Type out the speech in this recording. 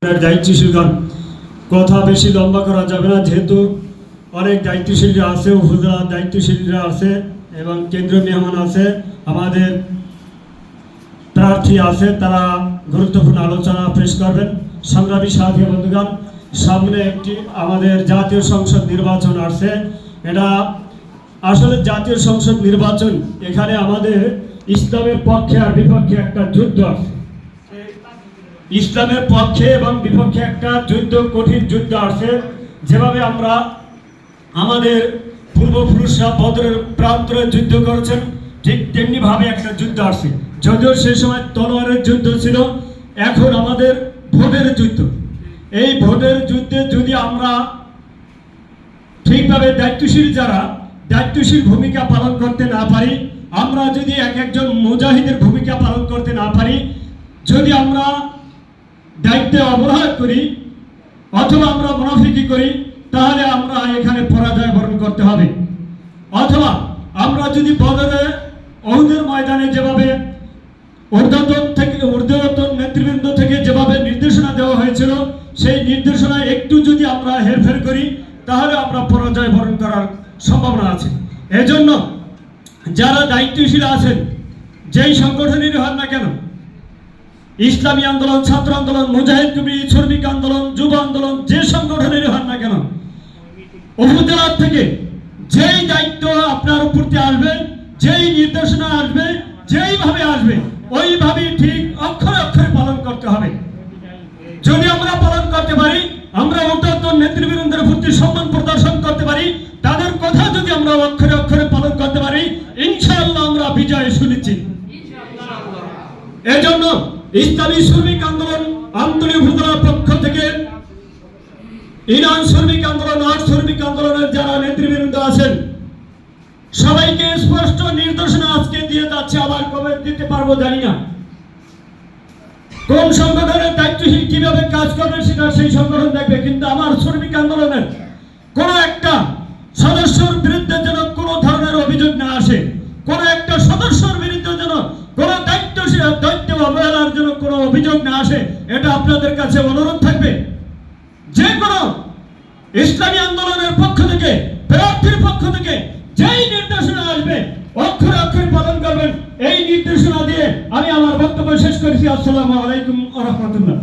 দায়িত্বশীলগণ কথা বেশি লম্বা করা যাবে না, যেহেতু অনেক দায়িত্বশীলরা আছে, উপজেলা দায়িত্বশীলরা আছে এবং কেন্দ্রীয় মেহমান আছে, আমাদের প্রার্থী আছে, তারা গুরুত্বপূর্ণ আলোচনা পেশ করবেন। সংগ্রামী সাথী বন্ধুগণ, সামনে একটি আমাদের জাতীয় সংসদ নির্বাচন আসছে। এটা আসলে জাতীয় সংসদ নির্বাচন, এখানে আমাদের ইসলামের পক্ষে আর বিপক্ষে একটা যুদ্ধ আছে। ইসলামের পক্ষে এবং বিপক্ষে একটা যুদ্ধ, কঠিন যুদ্ধ আছে। যেভাবে আমরা আমাদের পূর্বপুরুষরা বদরের প্রান্তরে যুদ্ধ করেছেন, ঠিক তেমনি ভাবে একটা যুদ্ধ আসছে। যদিও সেই সময় তলোয়ারের যুদ্ধ ছিল, এখন আমাদের ভোটের যুদ্ধ। এই ভোটের যুদ্ধে যদি আমরা ঠিকভাবে দায়িত্বশীল ভূমিকা পালন করতে না পারি, আমরা যদি একজন মুজাহিদের ভূমিকা পালন করতে না পারি, যদি আমরা দায়িত্বে অবহেলা করি অথবা আমরা মুনাফিকি করি, তাহলে আমরা এখানে পরাজয় বরণ করতে হবে। অথবা আমরা যদি বদরে উহুদের ময়দানে যেভাবে ঊর্ধ্বতন নেতৃবৃন্দ থেকে যেভাবে নির্দেশনা দেওয়া হয়েছিল, সেই নির্দেশনা একটু যদি আমরা হেরফের করি, তাহলে আমরা পরাজয় বরণ করার সম্ভাবনা আছে। এজন্য যারা দায়িত্বশীল আছেন, যেই সংগঠনেরই হন না কেন, ইসলামী আন্দোলন, ছাত্র আন্দোলন, মুজাহিদ কমিটি, শ্রমিক আন্দোলন, যুব আন্দোলন, যে সংগঠনেরই হন না কেন, উপজেলা থেকে যেই দায়িত্ব আপনার উপর আসবে, যেই নির্দেশনা আসবে, যেইভাবে আসবে, ওইভাবেই ঠিক অক্ষরে অক্ষরে পালন করতে হবে। যদি আমরা পালন করতে পারি, আমরা ঊর্ধ্বতন নেতৃবৃন্দের প্রতি সম্মান প্রদর্শন করতে পারি, তাদের কথা যদি আমরা অক্ষরে অক্ষরে পালন করতে পারি, ইনশাআল্লাহ আমরা বিজয় সুনিশ্চিত। এজন্য ইসলামী শ্রমিক আন্দোলন আন্তরিক উপজেলার পক্ষ থেকে ইউনিয়ন শ্রমিক আন্দোলন, আর্ট শ্রমিক আন্দোলনের যারা নেতৃবৃন্দ আছেন, সবাইকে স্পষ্ট নির্দেশনা আজকে দিয়ে যাচ্ছে। আবার কবে দিতে পারবো জানি না। কোন সংগঠনের দায়িত্বশীল কিভাবে কাজ করবে সেটা সেই সংগঠন দেখবে, কিন্তু আমার শ্রমিক আন্দোলনের কোন একটা সদস্যর বিরুদ্ধে যেন কোনো ধরনের অভিযোগ না আসে, কোন একটা সদস্যর বিরুদ্ধে যেন কোন দায়িত্ব অবহেলার জন্য কোনো অভিযোগ না আসে, এটা আপনাদের কাছে অনুরোধ থাকবে। যে কোনো ইসলামী আন্দোলনের পক্ষ থেকে, প্রার্থীর পক্ষ থেকে যেই নির্দেশনা আসবে, অক্ষরে অক্ষরে পালন করবেন। এই নির্দেশনা দিয়ে আমি আমার বক্তব্য শেষ করেছি। আসসালামু আলাইকুম ওয়া রাহমাতুল্লাহ।